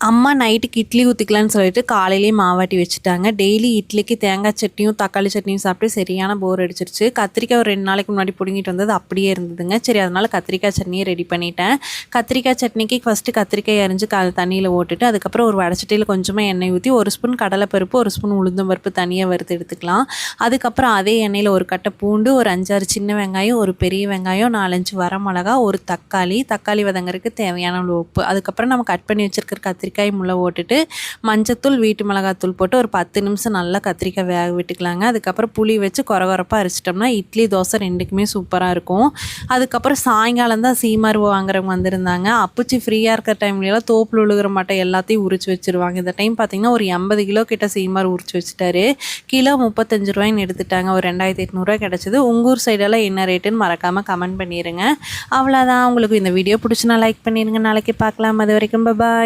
அம்மா நைட்டுக்கு இட்லி ஊற்றிக்கலான்னு சொல்லிட்டு காலையிலேயே மாவாட்டி வச்சுட்டாங்க. டெய்லி இட்லிக்கு தேங்காய் சட்னியும் தக்காளி சட்னியும் சாப்பிட்டு சரியான போர் அடிச்சிருச்சு. கத்திரிக்காய் ஒரு 2 நாளைக்கு முன்னாடி பிடுங்கிட்டு வந்தது அப்படியே இருந்ததுங்க. சரி அதனால் கத்திரிக்காய் சட்னியை ரெடி பண்ணிட்டேன். கத்திரிக்காய் சட்னிக்கு ஃபஸ்ட்டு கத்திரிக்காய் அரிஞ்சு தண்ணியில் ஓட்டுட்டு அதுக்கப்புறம் ஒரு வடச்சட்டியில் கொஞ்சமாக எண்ணெய் ஊற்றி 1 ஸ்பூன் கடலைப்பருப்பு 1 ஸ்பூன் உளுந்தம் பருப்பு தனியாக வறுத்து எடுத்துக்கலாம். அதுக்கப்புறம் அதே எண்ணெயில் ஒரு கட்டை பூண்டு, ஒரு 5-6 சின்ன வெங்காயம், ஒரு பெரிய வெங்காயம், 4-5 வரமிளகா, ஒரு தக்காளி வதங்கறதுக்கு தேவையான உப்பு, அதுக்கப்புறம் நம்ம கட் பண்ணி வச்சுருக்கிற கத்திரிக்காய் முள்ள ஓட்டுட்டு மஞ்சத்தூள், வீட்டு மிளகாத்தூள் போட்டு ஒரு 10 நிமிஷம் நல்லா கத்திரிக்காய் வேக விட்டுக்கலாங்க. அதுக்கப்புறம் புளி வச்சு கொரகொரப்பாக அரைச்சிட்டோம்னா இட்லி தோசை ரெண்டுக்குமே சூப்பராக இருக்கும். அதுக்கப்புறம் சாயங்காலம் தான் சீமார் வாங்குறவங்க வந்திருந்தாங்க. அப்புச்சி ஃப்ரீயாக இருக்கிற டைம்லலாம் தோப்பில் உழுகிற மாட்டை எல்லாத்தையும் உரிச்சு வச்சுருவாங்க. இந்த டைம் பார்த்திங்கன்னா ஒரு 80 கிலோ கிட்ட சீமார் உரிச்சு வச்சுட்டாரு. கிலோ 35 ரூபாய்ன்னு எடுத்துட்டாங்க. ஒரு 2800 கிடச்சிது. உங்கள் ஊர் சைடெல்லாம் என்ன ரேட்டுன்னு மறக்காமல் கமெண்ட் பண்ணிடுங்க. அவ்வளோதான். உங்களுக்கு இந்த வீடியோ பிடிச்சுன்னா லைக் பண்ணிடுங்க. நாளைக்கு பார்க்கலாம். அது வரைக்கும் பாய்.